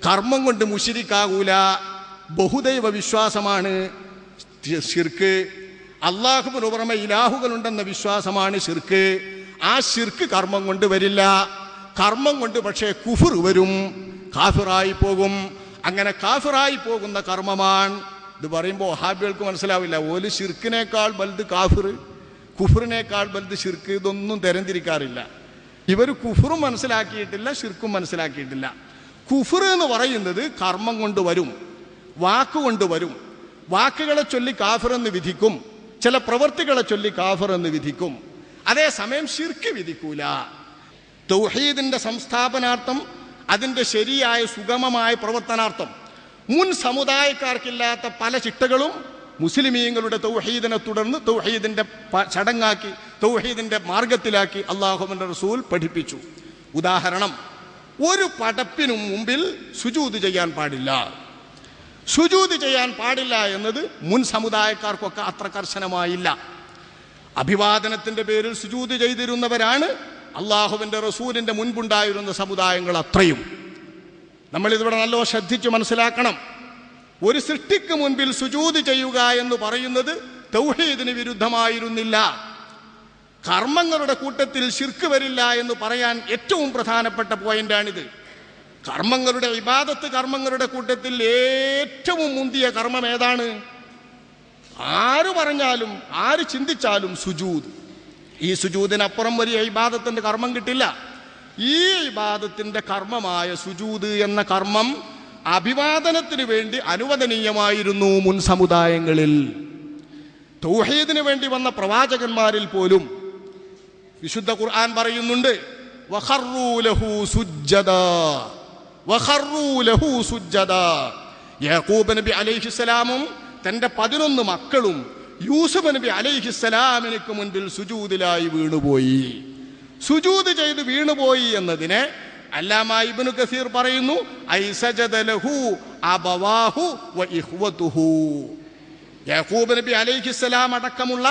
കർമ്മം കൊണ്ട് മുശ്രിക്കാകൂല. ബഹുദൈവ വിശ്വാസമാണ് ശിർക്ക്. അല്ലാഹുവിന് പുറമെ ഇലാഹുകളുണ്ടെന്ന വിശ്വാസമാണ് ശിർക്ക്. ആ ശിർക്ക് കർമ്മം കൊണ്ട് വരില്ല. കർമ്മം കൊണ്ട് പക്ഷേ കുഫർ വരും, കാഫിറായി പോകും. അങ്ങനെ കാഫിറായി പോകുന്ന കർമ്മമാണ്. ഇത് പറയുമ്പോൾ വഹാബികൾക്ക് മനസ്സിലാവില്ല. ഓല് ശിർക്കിനേക്കാൾ വലുത് കാഫിർ, കുഫറിനേക്കാൾ വലുത് ശിർക്ക്, ഇതൊന്നും തരംതിരിക്കാറില്ല. ഇവർ കുഫറും മനസ്സിലാക്കിയിട്ടില്ല, ശിർക്കും മനസ്സിലാക്കിയിട്ടില്ല. കുഫർ എന്ന് പറയുന്നത് കർമ്മം കൊണ്ട് വരും, വാക്കുകൊണ്ട് വരും. വാക്കുകളെ ചൊല്ലി കാഫിർ എന്ന് വിധിക്കും, ചില പ്രവൃത്തികളെ ചൊല്ലി കാഫിർ എന്ന് വിധിക്കും. അതേസമയം ശിർക്ക് വിധിക്കൂല. തൗഹീദിന്റെ സംസ്ഥാപനാർത്ഥം, അതിൻ്റെ ശരിയായ സുഗമമായ പ്രവർത്തനാർത്ഥം മുൻ സമുദായക്കാർക്കില്ലാത്ത പല ചിട്ടകളും മുസ്ലിമീങ്ങളുടെ തൗഹീദിനെ തുടർന്ന് തൗഹീദിന്റെ ചടങ്ങാക്കി, തൗഹീദിന്റെ മാർഗത്തിലാക്കി അല്ലാഹുവിന്റെ റസൂൽ പഠിപ്പിച്ചു. ഉദാഹരണം, ഒരു പടപ്പിനും മുമ്പിൽ സുജൂദ് ചെയ്യാൻ പാടില്ല. സുജൂദ് ചെയ്യാൻ പാടില്ല എന്നത് മുൻ സമുദായക്കാർക്കൊക്കെ അത്ര കർശനമായില്ല. അഭിവാദനത്തിന്റെ പേരിൽ സുജൂദ് ചെയ്തിരുന്നവരാണ് അള്ളാഹുവിന്റെ റസൂലിന്റെ മുൻപുണ്ടായിരുന്ന സമുദായങ്ങൾ അത്രയും. നമ്മളിതിവിടെ നല്ലോ ശ്രദ്ധിച്ച് മനസ്സിലാക്കണം. ഒരു സൃഷ്ടിക്ക് മുൻപിൽ സുജൂദ് ചെയ്യുക എന്ന് പറയുന്നത് തൗഹീദിന് വിരുദ്ധമായിരുന്നില്ല. കർമ്മങ്ങളുടെ കൂട്ടത്തിൽ ശിർക്ക് വരില്ല എന്ന് പറയാൻ ഏറ്റവും പ്രധാനപ്പെട്ട പോയിന്റാണിത്. കർമ്മങ്ങളുടെ ഇബാദത്ത് കർമ്മങ്ങളുടെ കൂട്ടത്തിൽ ഏറ്റവും മുന്തിയ കർമ്മം ഏതാണ്? ആര് പറഞ്ഞാലും ആര് ചിന്തിച്ചാലും സുജൂദ്. ഈ സുജൂദിനപ്പുറം വലിയ ഇബാദത്തിന്റെ കർമ്മം കിട്ടില്ല. ഈ ഇബാദത്തിന്റെ കർമ്മമായ സുജൂദ് എന്ന കർമ്മം അഭിവാദനത്തിന് വേണ്ടി അനുവദനീയമായിരുന്നു മുൻ സമുദായങ്ങളിൽ. തൗഹീദിന് വേണ്ടി വന്ന പ്രവാചകന്മാരിൽ പോലും വിശുദ്ധ ഖുർആൻ പറയുന്നുണ്ട്, വഖറൂ ലഹു സുജ്ജദാ, വഖറൂ ലഹു സുജ്ജദാ. യാക്കൂബ് നബി അലൈഹിസ്സലാമും തന്റെ 11 മക്കളും യൂസുഫ് നബി അലൈഹിസ്സലാമിന് മുൻപിൽ സുജൂദിലായി വീണുപോയി. സുജൂദ് ചെയ്ത് വീണുപോയി എന്നതിനെ അല്ലാമ ഇബ്നു കസീർ പറയുന്നു, ഐ സജദ ലഹു അബവാഹു വ ഇഖ്വതുഹു. യാക്കൂബ് നബി അലൈഹിസ്സലാം അടക്കമുള്ള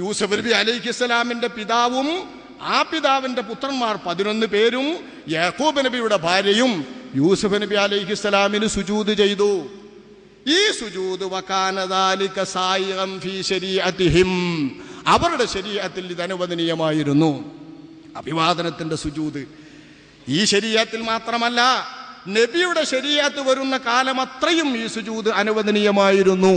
യൂസുഫ് നബി അലൈഹിസ്സലാമിന്റെ പിതാവും ആ പിതാവിന്റെ പുത്രന്മാർ 11 പേരും യാക്കൂബ് നബിയുടെ ഭാര്യയും യൂസുഫ് നബി അലൈഹിസ്സലാമിന് സുജൂദ് ചെയ്തു. ഈ സുജൂദ് വകാന ദാലിക സായിഗൻ ഫീ ശരീഅതിഹിം, അവരുടെ ശരീഅത്തിൽ ഇത് അനുവദനീയമായിരുന്നു. അഭിവാദനത്തിന്റെ സുജൂദ് ഈ ശരീഅത്തിൽ മാത്രമല്ല, നബിയുടെ ശരീഅത്ത് വരുന്ന കാലം അത്രയും ഈ സുജൂദ് അനുവദനീയമായിരുന്നു.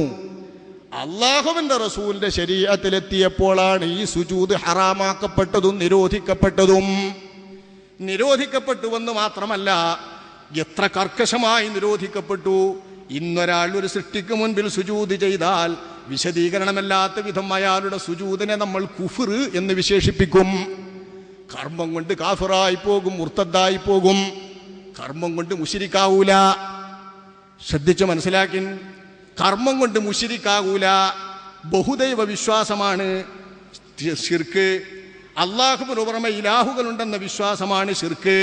അല്ലാഹുവിന്റെ റസൂലിന്റെ ശരീഅത്തിലെത്തിയപ്പോഴാണ് ഈ സുജൂദ് ഹറാമാക്കപ്പെട്ടതും നിരോധിക്കപ്പെട്ടതും. നിരോധിക്കപ്പെട്ടുവെന്ന് മാത്രമല്ല, എത്ര കർക്കശമായി നിരോധിക്കപ്പെട്ടു. ഇന്നൊരാൾ ഒരു സൃഷ്ടിക്ക് മുൻപിൽ സുജൂദ് ചെയ്താൽ വിശദീകരണമല്ലാത്ത വിധം അയാളുടെ സുജൂദിനെ നമ്മൾ കുഫ്ർ എന്ന് വിശേഷിപ്പിക്കും. കർമ്മം കൊണ്ട് കാഫിറായി പോകും, മുർത്തദ്ദായി പോകും. കർമ്മം കൊണ്ട് മുശ്രിക്കാവൂല. ശ്രദ്ധിച്ച് മനസ്സിലാക്കി, കർമ്മം കൊണ്ട് മുശ്രിക്കാവൂല. ബഹുദൈവ വിശ്വാസമാണ് ശിർക്ക്. അല്ലാഹുവിന് പുറമെ ഇലാഹുകളുണ്ടെന്ന വിശ്വാസമാണ് ശിർക്ക്.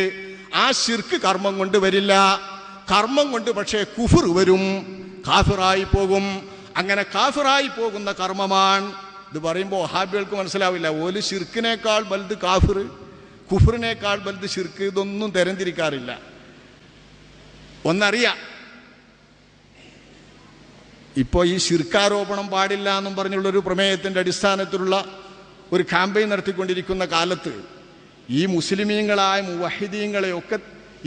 ആ ശിർക്ക് കർമ്മം കൊണ്ട് വരില്ല. കർമ്മം കൊണ്ട് പക്ഷേ കുഫർ വരും, കാഫിറായി പോകും. അങ്ങനെ കാഫിറായി പോകുന്ന കർമ്മമാണ്. ഇത് പറയുമ്പോൾ വഹാബികൾക്ക് മനസ്സിലാവില്ല. ഓല് ശിർക്കിനേക്കാൾ വലുത് കാഫിർ, കുഫറിനേക്കാൾ വലുത് ശിർക്ക്, ഇതൊന്നും തരംതിരിക്കാറില്ല. ഒന്നറിയാം, ഇപ്പോൾ ഈ ശിർക്കാരോപണം പാടില്ല എന്നും പറഞ്ഞുള്ളൊരു പ്രമേയത്തിൻ്റെ അടിസ്ഥാനത്തിലുള്ള ഒരു ക്യാമ്പയിൻ നടത്തിക്കൊണ്ടിരിക്കുന്ന കാലത്ത് ഈ മുസ്ലിമീങ്ങളായ മുവഹിദീങ്ങളെയൊക്കെ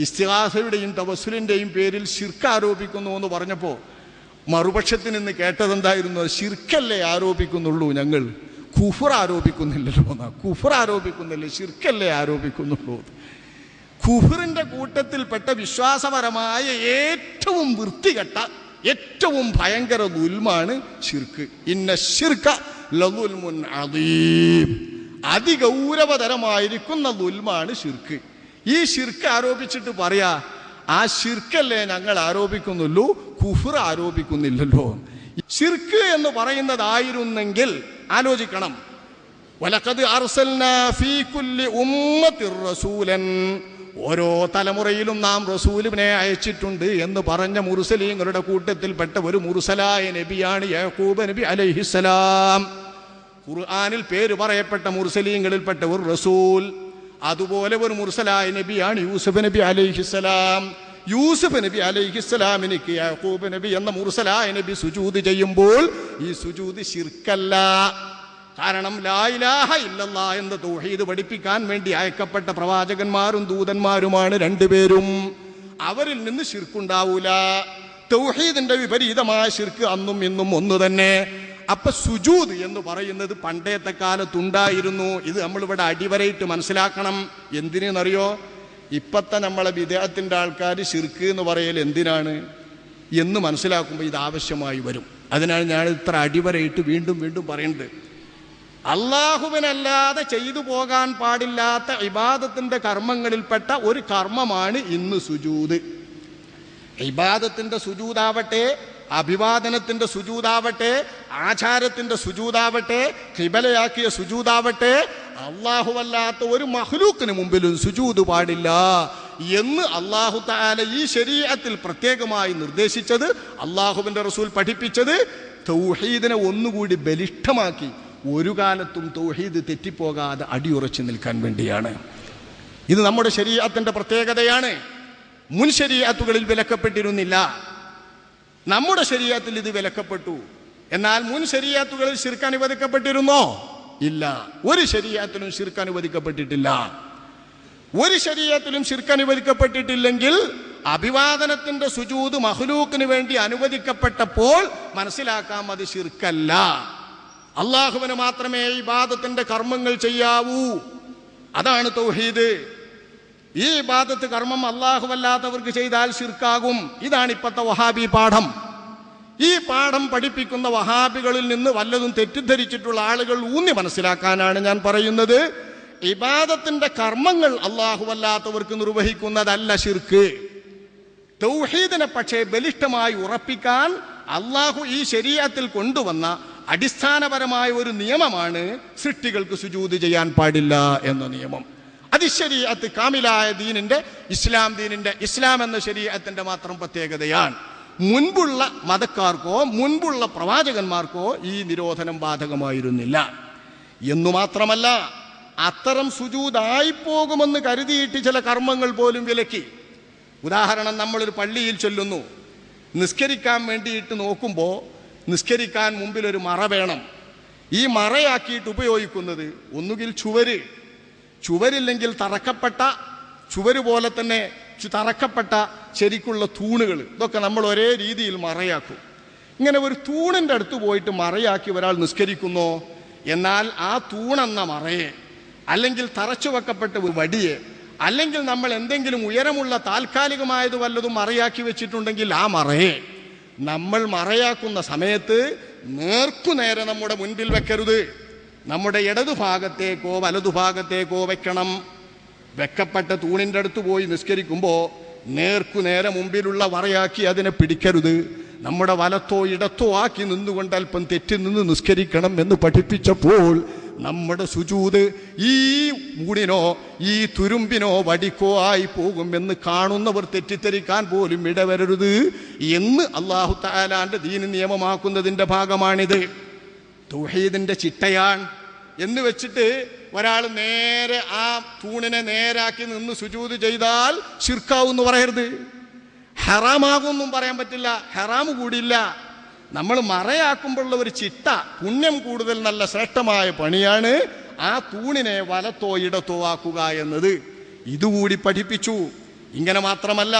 ഇസ്തിഗാസയുടെയും തവസ്സുലിൻ്റെയും പേരിൽ ശിർക്ക് ആരോപിക്കുന്നു എന്ന് പറഞ്ഞപ്പോൾ മറുപക്ഷത്തിൽ നിന്ന് കേട്ടതെന്തായിരുന്നു? ശിർക്കല്ലേ ആരോപിക്കുന്നുള്ളൂ, ഞങ്ങൾ കുഫർ ആരോപിക്കുന്നില്ലല്ലോ എന്നാ. കുഫർ ആരോപിക്കുന്നില്ല, ശിർക്കല്ലേ ആരോപിക്കുന്നുള്ളൂ. കുഫറിന്റെ കൂട്ടത്തിൽപ്പെട്ട വിശ്വാസപരമായ ഏറ്റവും വൃത്തികെട്ട, ഏറ്റവും ഭയങ്കര ദുൽമാണ് ശിർക്ക്. ഇന്ന ശിർക ലദുൽമുൻ അദീം, അതിഗൗരവതരമായിരിക്കുന്ന ദുൽമാണ് ശിർക്ക്. ഈ ശിർക്ക് ആരോപിച്ചിട്ട് പറയാ, ആ ശിർക്കല്ലേ ഞങ്ങൾ ആരോപിക്കുന്നുള്ളൂ, കുഫർ ആരോപിക്കുന്നില്ലല്ലോ. ശിർക്ക് എന്ന് പറയുന്നതായിരുന്നെങ്കിൽ ആലോചിക്കണം. വലഖദ് അർസൽനാ ഫീ കുല്ലി ഉമ്മത്തിർ റസൂലൻ, ഓരോ തലമുറയിലും നാം റസൂലിനെ അയച്ചിട്ടുണ്ട് എന്ന് പറഞ്ഞ മുർസലീങ്ങളുടെ കൂട്ടത്തിൽപ്പെട്ട ഒരു മുർസലായ നബിയാണ് യാക്കൂബ് നബി അലൈഹിസ്സലാം. ഖുർആനിൽ പേര് പറയപ്പെട്ട മുർസലീങ്ങളിൽപ്പെട്ട ഒരു റസൂൽ. അതുപോലെ ഒരു മുർസലായ നബിയാണ് യൂസുഫ് നബി അലൈഹിസ്സലാം. യൂസുഫ് നബി അലൈഹിസ്സലാമിനിക്ക് യാക്കൂബ് നബി എന്ന മുർസലായ നബി സുജൂദ് ചെയ്യുമ്പോൾ ഈ സുജൂദ് ശിർക്കല്ല. കാരണം ലാ ഇലാഹ ഇല്ലല്ലാഹ് എന്ന തൗഹീദ് പഠിപ്പിക്കാൻ വേണ്ടി അയക്കപ്പെട്ട പ്രവാചകന്മാരും ദൂതന്മാരുമാണ് രണ്ടുപേരും. അവരിൽ നിന്ന് ശിർക്കുണ്ടാവൂല. തൗഹീദിന്റെ വിപരീതമായ ശിർക്ക് അന്നും ഇന്നും ഒന്ന് തന്നെ. അപ്പൊ സുജൂദ് എന്ന് പറയുന്നത് പണ്ടത്തെ കാലത്തുണ്ടായിരുന്നു. ഇത് നമ്മളിവിടെ അടിവരയിട്ട് മനസ്സിലാക്കണം. എന്തിനെന്നറിയോ? ഇപ്പത്തെ നമ്മളെ വിദേഹത്തിന്റെ ആൾക്കാർ ശിർക്ക് എന്ന് പറയൽ എന്തിനാണ് എന്ന് മനസ്സിലാക്കുമ്പോൾ ഇത് ആവശ്യമായി വരും. അതിനാണ് ഞാൻ ഇത്ര അടിവരയിട്ട് വീണ്ടും വീണ്ടും പറയുന്നത്. അള്ളാഹുവിനല്ലാതെ ചെയ്തു പോകാൻ പാടില്ലാത്ത ഇബാദത്തിന്റെ കർമ്മങ്ങളിൽപ്പെട്ട ഒരു കർമ്മമാണ് ഇന്ന് സുജൂദ്. ഇബാദത്തിന്റെ സുജൂദാവട്ടെ, അഭിവാദനത്തിന്റെ സുജൂദാവട്ടെ, ആചാരത്തിന്റെ സുജൂദാവട്ടെ, ഖിബലയാക്കിയ സുജൂദാവട്ടെ, അല്ലാഹുവല്ലാത്ത ഒരു മഖ്ലൂക്കിന് മുമ്പിലും സുജൂദ് പാടില്ല എന്ന് അല്ലാഹു തആല ഈ ശരീഅത്തിൽ പ്രത്യേകമായി നിർദ്ദേശിച്ചത്, അല്ലാഹുവിന്റെ റസൂൽ പഠിപ്പിച്ചത് തൗഹീദിനെ ഒന്നുകൂടി ബലിഷ്ഠമാക്കി ഒരു കാലത്തും തൗഹീദ് തെറ്റിപ്പോകാതെ അടിയുറച്ചു നിൽക്കാൻ വേണ്ടിയാണ്. ഇത് നമ്മുടെ ശരീഅത്തിന്റെ പ്രത്യേകതയാണ്. മുൻ ശരീഅത്തുകളിൽ വിലക്കപ്പെട്ടിരുന്നില്ല. നമ്മുടെ ശരീഅത്തിൽ ഇത് വിലക്കപ്പെട്ടു. എന്നാൽ മുൻ ശരീഅത്തുകളിൽ ശിർക്ക് അനുവദിക്കപ്പെട്ടിരുന്നോ? ഇല്ല. ഒരു ശരീഅത്തിലും ശിർക്ക് അനുവദിക്കപ്പെട്ടിട്ടില്ല. ഒരു ശരീഅത്തിലും ശിർക്ക് അനുവദിക്കപ്പെട്ടിട്ടില്ലെങ്കിൽ അഭിവാദനത്തിന്റെ സുജൂദ് മഖ്ലൂക്കിന് വേണ്ടി അനുവദിക്കപ്പെട്ടപ്പോൾ മനസ്സിലാക്കാം അത് ശിർക്കല്ല. അള്ളാഹുവിന് മാത്രമേ ഇബാദത്തിന്റെ കർമ്മങ്ങൾ ചെയ്യാവൂ. അതാണ് തൗഹീദ്. ഈ ഇബാദത്ത് കർമ്മം അല്ലാഹുവല്ലാത്തവർക്ക് ചെയ്താൽ ശിർക്കാകും. ഇതാണ് ഇപ്പോഴത്തെ വഹാബി പാഠം. ഈ പാഠം പഠിപ്പിക്കുന്ന വഹാബികളിൽ നിന്ന് വല്ലതും തെറ്റിദ്ധരിച്ചിട്ടുള്ള ആളുകൾ ഊന്നി മനസ്സിലാക്കാനാണ് ഞാൻ പറയുന്നത്. ഇബാദത്തിന്റെ കർമ്മങ്ങൾ അല്ലാഹുവല്ലാത്തവർക്ക് നിർവഹിക്കുന്നതല്ല ശിർക്ക്. തൗഹീദിനെ പക്ഷേ ബലിഷ്ഠമായി ഉറപ്പിക്കാൻ അള്ളാഹു ഈ ശരീഅത്തിൽ കൊണ്ടുവന്ന അടിസ്ഥാനപരമായ ഒരു നിയമമാണ് സൃഷ്ടികൾക്ക് സുജൂദ് ചെയ്യാൻ പാടില്ല എന്ന നിയമം. അത് ശരീഅത്ത് കാമിലായ ദീനിന്റെ ഇസ്ലാം എന്ന ശരീഅത്തിന്റെ മാത്രം പ്രത്യേകതയാണ്. മുൻപുള്ള മതക്കാർക്കോ മുൻപുള്ള പ്രവാചകന്മാർക്കോ ഈ നിരോധനം ബാധകമായിരുന്നില്ല. എന്നു മാത്രമല്ല, അത്തരം സുജൂദായി പോകുമെന്ന് കരുതിയിട്ട് ചില കർമ്മങ്ങൾ പോലും വിലക്കി. ഉദാഹരണം, നമ്മളൊരു പള്ളിയിൽ ചെല്ലുന്നു, നിസ്കരിക്കാൻ വേണ്ടിയിട്ട് നോക്കുമ്പോൾ നിസ്കരിക്കാൻ മുമ്പിൽ ഒരു മറ വേണം. ഈ മറയാക്കിയിട്ട് ഉപയോഗിക്കുന്നത് ഒന്നുകിൽ ചുവരില്ലെങ്കിൽ തറക്കപ്പെട്ട ചുവര് പോലെ തന്നെ തറക്കപ്പെട്ട ശരിക്കുള്ള തൂണുകൾ, ഇതൊക്കെ നമ്മൾ ഒരേ രീതിയിൽ മറയാക്കും. ഇങ്ങനെ ഒരു തൂണിൻ്റെ അടുത്ത് പോയിട്ട് മറയാക്കി ഒരാൾ നിസ്കരിക്കുന്നോ? എന്നാൽ ആ തൂണെന്ന മറയെ, അല്ലെങ്കിൽ തറച്ചു വെക്കപ്പെട്ട ഒരു വടിയെ, അല്ലെങ്കിൽ നമ്മൾ എന്തെങ്കിലും ഉയരമുള്ള താൽക്കാലികമായത് വല്ലതും മറയാക്കി വെച്ചിട്ടുണ്ടെങ്കിൽ ആ മറയെ നമ്മൾ മറയാക്കുന്ന സമയത്ത് നേർക്കുനേരെ നമ്മുടെ മുൻപിൽ വെക്കരുത്. നമ്മുടെ ഇടതുഭാഗത്തേക്കോ വലതുഭാഗത്തേക്കോ വെക്കണം. വെക്കപ്പെട്ട തൂണിൻ്റെ അടുത്ത് പോയി നിസ്കരിക്കുമ്പോൾ നേർക്കുനേരെ മുമ്പിലുള്ള മറയാക്കി അതിനെ പിടിക്കരുത്. നമ്മുടെ വലത്തോ ഇടത്തോ ആക്കി നിന്നുകൊണ്ട് അല്പം തെറ്റി നിന്ന് നിസ്കരിക്കണം എന്ന് പഠിപ്പിച്ചപ്പോൾ നമ്മുടെ സുജൂദ് ഈ മൂടിനോ ഈ തുരുമ്പിനോ വടിക്കോ ആയി പോകുമെന്ന് കാണുന്നവർ തെറ്റിദ്ധരിക്കാൻ പോലും ഇടവരരുത് എന്ന് അല്ലാഹു തആലാന്റെ ദീൻ നിയമമാക്കുന്നതിൻ്റെ ഭാഗമാണിത്. തൗഹീദിന്റെ ചിട്ടയാണ് എന്ന് വെച്ചിട്ട് ഒരാൾ നേരെ ആ തൂണിനെ നേരാക്കി നിന്ന് സുജൂദ് ചെയ്താൽ ശിർക്കാവെന്ന് പറയരുത്. ഹറാമാകുമെന്നും പറയാൻ പറ്റില്ല, ഹറാമ് കൂടിയില്ല. നമ്മൾ മറയാക്കുമ്പോഴുള്ള ഒരു ചിട്ട, പുണ്യം കൂടുതൽ നല്ല ശ്രേഷ്ഠമായ പണിയാണ് ആ തൂണിനെ വലത്തോ ഇടത്തോ ആക്കുക എന്നത്. ഇതുകൂടി പഠിപ്പിച്ചു. ഇങ്ങനെ മാത്രമല്ല,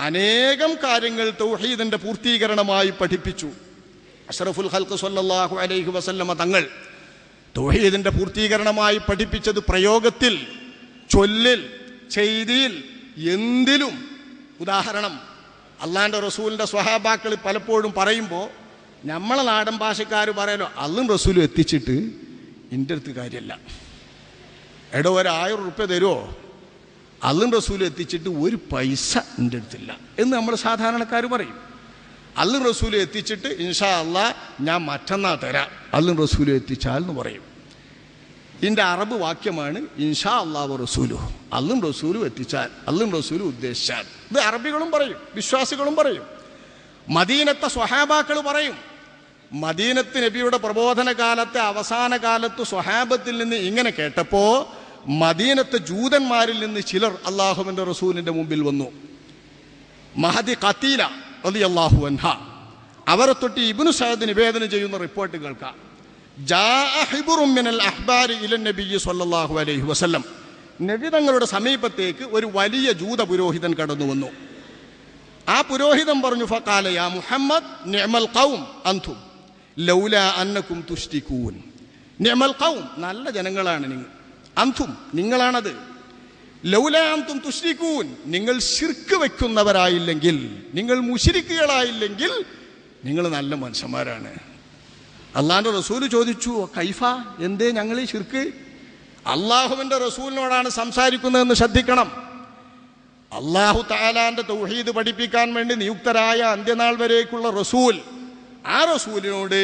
അനേകം കാര്യങ്ങൾ തൗഹീദിന്റെ പൂർത്തീകരണമായി പഠിപ്പിച്ചു. അഷ്റഫുൽ ഖൽഖ് സ്വല്ലല്ലാഹു അലൈഹി വസല്ലമ തങ്ങൾ തൗഹീദിന്റെ പൂർത്തീകരണമായി പഠിപ്പിച്ചത് പ്രയോഗത്തിൽ, ചൊല്ലിൽ, ചെയ്തിയിൽ, എന്തിലും. ഉദാഹരണം, അള്ളാന്റെ റസൂലിന്റെ സ്വഹാബാക്കൾ പലപ്പോഴും പറയുമ്പോൾ നമ്മളെ നാടൻ ഭാഷക്കാർ പറയലോ, അള്ളും റസൂലും എത്തിച്ചിട്ട് എൻ്റെ അടുത്ത് കാര്യമല്ല, എടോ 1000 റുപ്യ തരുമോ, അള്ളും റസൂലും എത്തിച്ചിട്ട് ഒരു പൈസ എൻ്റെ അടുത്തില്ല എന്ന് നമ്മൾ സാധാരണക്കാർ പറയും. അള്ളും റസൂലും എത്തിച്ചിട്ട് ഇൻഷാ അള്ളാ ഞാൻ മറ്റന്നാൾ തരാം, അള്ളും റസൂലും എത്തിച്ചാൽ എന്ന് പറയും. ഇതിൻ്റെ അറബ് വാക്യമാണ് ഇൻഷാ അള്ളാഹു റസൂലു, അള്ളും റസൂലും എത്തിച്ചാൽ, അള്ളും റസൂലും ഉദ്ദേശിച്ചാൽ. ഇത് അറബികളും പറയും, വിശ്വാസികളും പറയും, മദീനത്തെ സ്വഹാബാക്കൾ പറയും. മദീനത്ത് നബിയുടെ പ്രബോധന കാലത്തെ അവസാന കാലത്ത് സ്വഹാബത്തിൽ നിന്ന് ഇങ്ങനെ കേട്ടപ്പോൾ മദീനത്തെ ജൂതന്മാരിൽ നിന്ന് ചിലർ അള്ളാഹുവിൻ്റെ റസൂലിൻ്റെ മുമ്പിൽ വന്നു. മഹദി ഖതീല റളിയല്ലാഹു അൻഹ അവരെ തൊട്ട് ഇബ്നു സഅദ് നിവേദനം ചെയ്യുന്ന റിപ്പോർട്ട് കേൾക്കാം. ജാഅ ഹിബ്റുൻ മിനൽ അഹ്ബാരി ഇല നബി സ്വല്ലല്ലാഹു അലൈഹി വസല്ലം. നബി തങ്ങളുടെ സമീപത്തേക്ക് ഒരു വലിയ ജൂത പുരോഹിതൻ കടന്നു വന്നു. ആ പുരോഹിതൻ പറഞ്ഞു, ഫഖാല യാ മുഹമ്മദ് നിഅമൽ ഖൗം അൻതും ലൗലാ അന്നകും തുശ്രികൂൻ. നിഅമൽ ഖൗം, നല്ല ജനങ്ങളാണ് നിങ്ങൾ. അൻതും, നിങ്ങളാണത്. ലൗലാ അൻതും തുശ്രികൂൻ, നിങ്ങൾ ശിർക്ക് വെക്കുന്നവരായില്ലെങ്കിൽ, നിങ്ങൾ മുശ്രിക്കുകളായില്ലെങ്കിൽ നിങ്ങൾ നല്ല മനുഷ്യന്മാരാണ്. അള്ളാഹുവിൻ്റെ റസൂല് ചോദിച്ചു, കൈഫ, എന്തേ ഞങ്ങൾ ഈ ശിർക്ക്? അള്ളാഹുവിൻ്റെ റസൂലിനോടാണ് സംസാരിക്കുന്നതെന്ന് ശ്രദ്ധിക്കണം. അള്ളാഹു തആലാന്റെ തൗഹീദ് പഠിപ്പിക്കാൻ വേണ്ടി നിയുക്തരായ അന്ത്യനാൾ വരേക്കുള്ള റസൂൽ, ആ റസൂലിനോട്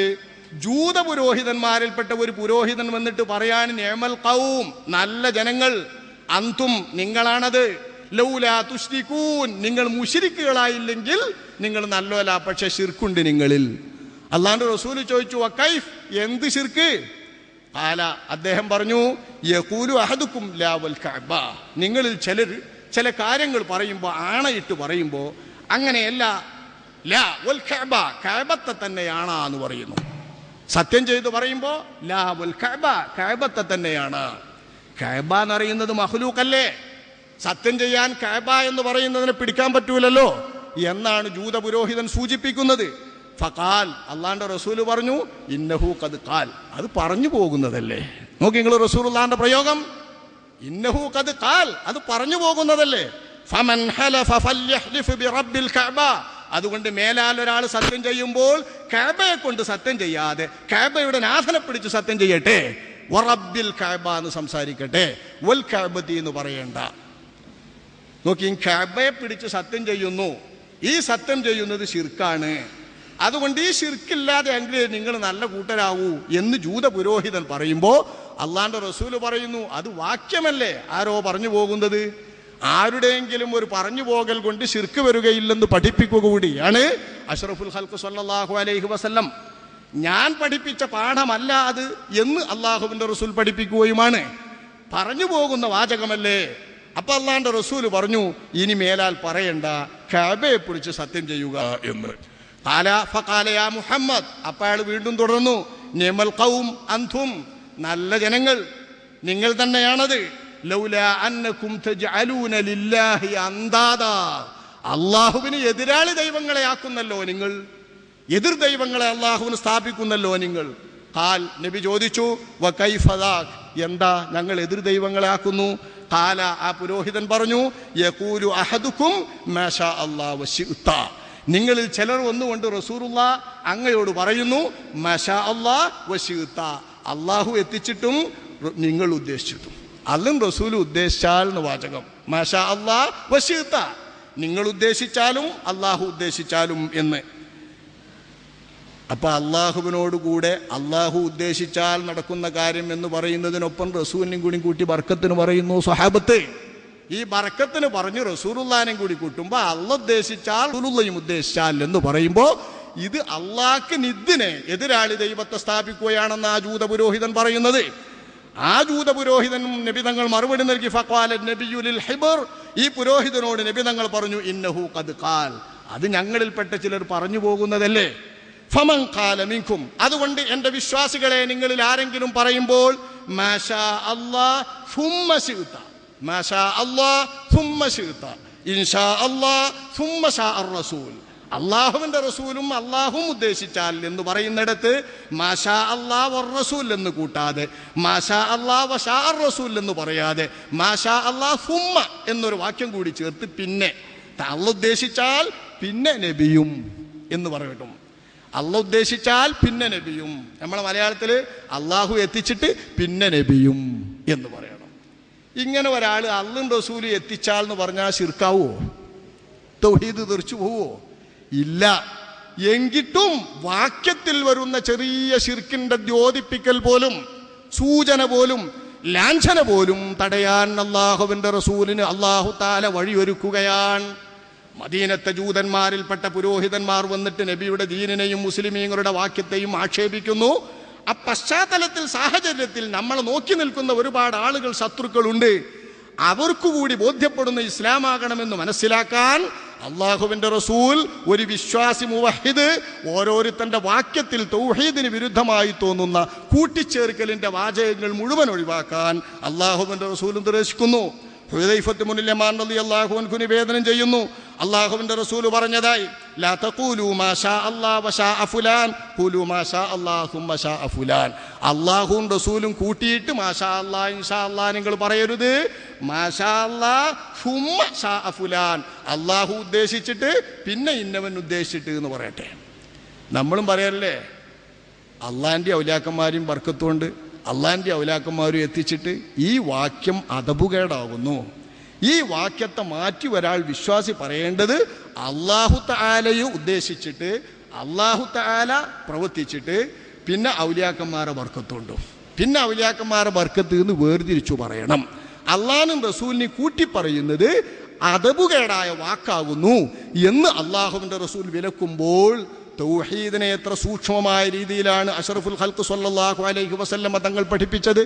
ജൂത പുരോഹിതന്മാരിൽപ്പെട്ട ഒരു പുരോഹിതൻ വന്നിട്ട് പറയാൻ, നിഅമൽ ഖൗം, നല്ല ജനങ്ങൾ, അന്തും, നിങ്ങളാണത്, ലൗലാ തുശ്രികൂൻ, നിങ്ങൾ മുശ്രിക്കുകളായില്ലെങ്കിൽ നിങ്ങൾ നല്ലോല, പക്ഷെ ശിർക്കുണ്ട് നിങ്ങളിൽ. അള്ളാഹുവിന്റെ റസൂല് ചോദിച്ചു, വകൈഫ്, എന്ത് ശിർക്ക്? ഖാല, അദ്ദേഹം പറഞ്ഞു, യഖൂലു അഹദുക്കും ലാ വൽ കഅബ, നിങ്ങളിൽ ചിലർ ചില കാര്യങ്ങൾ പറയുമ്പോൾ, ആണയിട്ട് പറയുമ്പോൾ അങ്ങനെയല്ല, ലാ വൽ കഅബ, കഅബത്തെ തന്നെയാണ് എന്ന് പറയുന്നു. സത്യം ചെയ്ത് പറയുമ്പോൾ ലാ വൽ കഅബ, കഅബത്തെ തന്നെയാണ്. കഅബ എന്ന് പറയുന്നത് മഖ്ലൂഖല്ലേ, സത്യം ചെയ്യാൻ കഅബ എന്ന് പറയുന്നതിനെ പിടിക്കാൻ പറ്റൂലല്ലോ എന്നാണ് ജൂത പുരോഹിതൻ സൂചിപ്പിക്കുന്നത്. ഫഖാൽ, അള്ളാന്റെ റസൂല് പറഞ്ഞു, ഇന്നഹു ഖദ് ഖാൽ, അത് പറഞ്ഞു പോകുന്നതല്ലേ. നോക്കി നിങ്ങൾ റസൂലുള്ളാഹിന്റെ പ്രയോഗം, ഇന്നഹു ഖദ് ഖാൽ, അത് പറഞ്ഞു പോകുന്നതല്ലേ. ഫമൻ ഹലഫ ഫല്യഹ്ലിഫ് ബിറബ്ബിൽ കഅബ, അതുകൊണ്ട് മേലാൽ ഒരാൾ സത്യം ചെയ്യുമ്പോൾ കഅബയെ കൊണ്ട് സത്യം ചെയ്യാതെ കഅബയുടെ നാഥനെ പിടിച്ച് സത്യം ചെയ്യട്ടെ. വറബ്ബിൽ കഅബ എന്ന് സംസാരിക്കട്ടെ, വൽ കഅബതി എന്ന് പറയണ്ട. നോക്കി, കഅബയെ പിടിച്ച് സത്യം ചെയ്യുന്നു, ഈ സത്യം ചെയ്യുന്നത് ശിർക്കാണ്. അതുകൊണ്ട് ഈ ശിർക്കില്ലാതെ എങ്കിൽ നിങ്ങൾ നല്ല കൂട്ടരാവൂ എന്ന് ജൂത പുരോഹിതൻ പറയുമ്പോൾ അള്ളാന്റെ റസൂല് പറയുന്നു, അത് വാക്യമല്ലേ, ആരോ പറഞ്ഞു പോകുന്നത്. ആരുടെയെങ്കിലും ഒരു പറഞ്ഞു പോകൽ കൊണ്ട് ശിർക്ക് വരികയില്ലെന്ന് പഠിപ്പിക്കുക കൂടിയാണ് അഷ്റഫുൽ ഖൽഖ് സ്വല്ലല്ലാഹു അലൈഹി വസല്ലം. ഞാൻ പഠിപ്പിച്ച പാഠമല്ല അത് എന്ന് അള്ളാഹുവിന്റെ റസൂൽ പഠിപ്പിക്കുകയുമാണ്. പറഞ്ഞു പോകുന്ന വാചകമല്ലേ. അപ്പൊ അള്ളാന്റെ റസൂല് പറഞ്ഞു, ഇനി മേലാൽ പറയണ്ട, കഅബയെ പിടിച്ച് സത്യം ചെയ്യുക എന്ന്. ഫഖാല യാ മുഹമ്മദ്, അപ്പോൾ അയാൾ വീണ്ടും തുടർന്നു, നിഅമൽ ഖൗം അൻതും, നല്ല ജനങ്ങൾ, നിങ്ങൾ തന്നെയാണത്. ലൗലാ അന്നകും തജ്അലൂന ലില്ലാഹി അന്ദാദാ, അള്ളാഹുവിന് എതിരാളി ദൈവങ്ങളെ ആക്കുന്നല്ലോ നിങ്ങൾ, എതിർ ദൈവങ്ങളെ അള്ളാഹുവിന് സ്ഥാപിക്കുന്നല്ലോ നിങ്ങൾ. ഖാൽ, നബി ചോദിച്ചു, വകൈഫ ദാക്, എന്താ ഞങ്ങൾ എതിർ ദൈവങ്ങളെ ആക്കുന്നു? ഖാല, ആ പുരോഹിതൻ പറഞ്ഞു, യഖൂലു അഹദുക്കും മാ ഷാ അല്ലാഹു വശിഅത, നിങ്ങളിൽ ചിലർ വന്നുകൊണ്ട് റസൂലുള്ളാഹ് അങ്ങയോട് പറയുന്നു, മാഷാ അല്ലാഹ് വശിഅത, അള്ളാഹു എത്തിച്ചിട്ടും നിങ്ങൾ ഉദ്ദേശിച്ചിട്ടും. അല്ലും റസൂൽ ഉദ്ദേശിച്ചാൽ എന്ന് വാചകം, മാഷാ അല്ലാഹ് വശിഅത, നിങ്ങൾ ഉദ്ദേശിച്ചാലും അള്ളാഹു ഉദ്ദേശിച്ചാലും എന്ന്. അപ്പൊ അള്ളാഹുവിനോടുകൂടെ അള്ളാഹു ഉദ്ദേശിച്ചാൽ നടക്കുന്ന കാര്യം എന്ന് പറയുന്നതിനൊപ്പം റസൂലിനും കൂടി കൂട്ടി ബർക്കത്തിന് പറയുന്നു സ്വഹാബത്ത്. ഈ ബർക്കത്തിന് പറഞ്ഞു റസൂലുള്ളാഹിനെയും കൂടി കൂട്ടുമ്പോൾ അള്ളാഹ് ഉദ്ദേശിച്ചാൽ റസൂലുള്ളാഹിയും ഉദ്ദേശിച്ചാൽ എന്ന് പറയുമ്പോൾ ഇത് അള്ളാഹ്ക്ക് നിദ്ദിനെ, എതിരാളി ദൈവത്തെ സ്ഥാപിക്കുകയാണെന്ന് ആ ജൂത പുരോഹിതൻ പറയുന്നത്. ആ ജൂത പുരോഹിതനും നബി തങ്ങൾ മറുപടി നൽകി, ഫഖാല നബിയു ലിൽ ഹിബർ, ഈ പുരോഹിതനോട് നബി തങ്ങൾ പറഞ്ഞു, ഇന്നഹു ഖദ് ഖാൽ, അത് ഞങ്ങളിൽപ്പെട്ട ചിലർ പറഞ്ഞു പോകുന്നതല്ലേ. ഫമൻ ഖാല മിൻകും, അതുകൊണ്ട് എൻ്റെ വിശ്വാസികളെ, നിങ്ങളിൽ ആരെങ്കിലും പറയുമ്പോൾ മാഷാ അല്ലാഹ് സുമ്മ ശിഅത, മാഷാ അല്ലാഹ് സുമ്മ ശിഅത, ഇൻഷാ അല്ലാഹ് സുമ്മ ഷാ അർ റസൂൽ, അള്ളാഹുവിന്റെ റസൂലും അള്ളാഹും ഉദ്ദേശിച്ചാൽ എന്ന് പറയുന്നിടത്ത് മാഷാ അല്ലാഹ് വർ റസൂൽ എന്ന് കൂട്ടാതെ, മാഷാ അല്ലാഹ് വഷാ അർ റസൂൽ എന്ന് പറയാതെ, മാഷാ അല്ലാഹ് സുമ്മ എന്നൊരു വാക്യം കൂടി ചേർത്ത് പിന്നെ അള്ളാഹ് ഉദ്ദേശിച്ചാൽ പിന്നെ നബിയും എന്ന് പറയട്ടും. അള്ളാഹ് ഉദ്ദേശിച്ചാൽ പിന്നെ നബിയും. നമ്മളെ മലയാളത്തിൽ അള്ളാഹു എത്തിച്ചിട്ട് പിന്നെ നബിയും എന്ന് പറയണം. ഇങ്ങനെ ഒരാൾ അള്ളാഹും റസൂലും എത്തിച്ചാൽ എന്ന് പറഞ്ഞാൽ ശിർക്കാവോ? തൗഹീദ് തെറിച്ചു പോവോ? ഇല്ല. എങ്കിട്ടും വാക്യത്തിൽ വരുന്ന ചെറിയ ശിർക്കിന്റെ ദ്യോതിപ്പിക്കൽ പോലും, സൂചന പോലും, ലാഞ്ചന പോലും തടയാൻ അള്ളാഹുവിന്റെ റസൂലിന് അള്ളാഹു തആല വഴിയൊരുക്കുകയാണ്. മദീനത്തെ ജൂതന്മാരിൽപ്പെട്ട പുരോഹിതന്മാർ വന്നിട്ട് നബിയുടെ ദീനിനെയും മുസ്ലിമീങ്ങളുടെ വാക്യത്തെയും ആക്ഷേപിക്കുന്നു. ആ പശ്ചാത്തലത്തിൽ, സാഹചര്യത്തിൽ നമ്മൾ നോക്കി നിൽക്കുന്ന ഒരുപാട് ആളുകൾ, ശത്രുക്കളുണ്ട്. അവർക്കുകൂടി ബോധ്യപ്പെടുന്ന ഇസ്ലാമാകണമെന്ന് മനസ്സിലാക്കാൻ അള്ളാഹുവിന്റെ റസൂൽ ഒരു വിശ്വാസി മുവഹിദ് ഓരോരുത്തന്റെ വാക്യത്തിൽ തൗഹീദിന് വിരുദ്ധമായി തോന്നുന്ന കൂട്ടിച്ചേർക്കലിന്റെ വാചകങ്ങൾ മുഴുവൻ ഒഴിവാക്കാൻ അള്ളാഹുവിന്റെ റസൂൽ നിർദ്ദേശിക്കുന്നു. ഹുദൈഫത്ത് ഇബ്നുൽ യമാൻ റളിയല്ലാഹു അൻഹു നിവേദനം ചെയ്യുന്നു, അള്ളാഹുവിന്റെ റസൂൽ പറഞ്ഞതായി, ലാ തഖൂലു മാ ഷാ അല്ലാഹു വ ഷാഅ ഫുലാൻ ഖൂലു മാ ഷാ അല്ലാഹു സുമ്മ ഷാഅ ഫുലാൻ. അള്ളാഹുവും റസൂലും കൂട്ടിയിട്ട് മാഷാ അല്ലാഹ് ഇൻഷാ അല്ലാഹ് നിങ്ങൾ പറയരുത്, മാഷാ അല്ലാഹ് സുമ്മ ഷാഅ ഫുലാൻ, അള്ളാഹു ഉദ്ദേശിച്ചിട്ട് പിന്നെ ഇന്നവൻ ഉദ്ദേശിച്ചിട്ട് എന്ന് പറയട്ടെ. നമ്മളും പറയല്ലേ, അള്ളാഹിൻ്റെ ഔലിയാക്കന്മാരെയും ബർക്കത്തുകൊണ്ട് അള്ളാഹിൻ്റെ ഔലിയാക്കന്മാരും എത്തിച്ചിട്ട് ഈ വാക്യം അദബുകേടാകുന്നു. ഈ വാക്യത്തെ മാറ്റി ഒരാൾ വിശ്വാസി പറയേണ്ടത് അല്ലാഹു തആലയെ ഉദ്ദേശിച്ചിട്ട് അല്ലാഹു തആല പ്രവർത്തിച്ചിട്ട് പിന്നെ ഔലിയാക്കന്മാരെ ബർക്കത്തുണ്ട്, പിന്നെ ഔലിയാക്കന്മാരെ ബർക്കത്ത് എന്ന് വേർതിരിച്ചു പറയണം. അള്ളാഹും റസൂലിനെ കൂട്ടി പറയുന്നത് അദബുകേടായ വാക്കാകുന്നു എന്ന് അള്ളാഹുവിൻ്റെ റസൂൽ വിലക്കുമ്പോൾ തൗഹീദിനെ എത്ര സൂക്ഷ്മമായ രീതിയിലാണ് അഷ്റഫുൽ ഖൽഖ് സ്വല്ലല്ലാഹു അലൈഹി വസല്ലമ തങ്ങൾ പഠിപ്പിച്ചത്.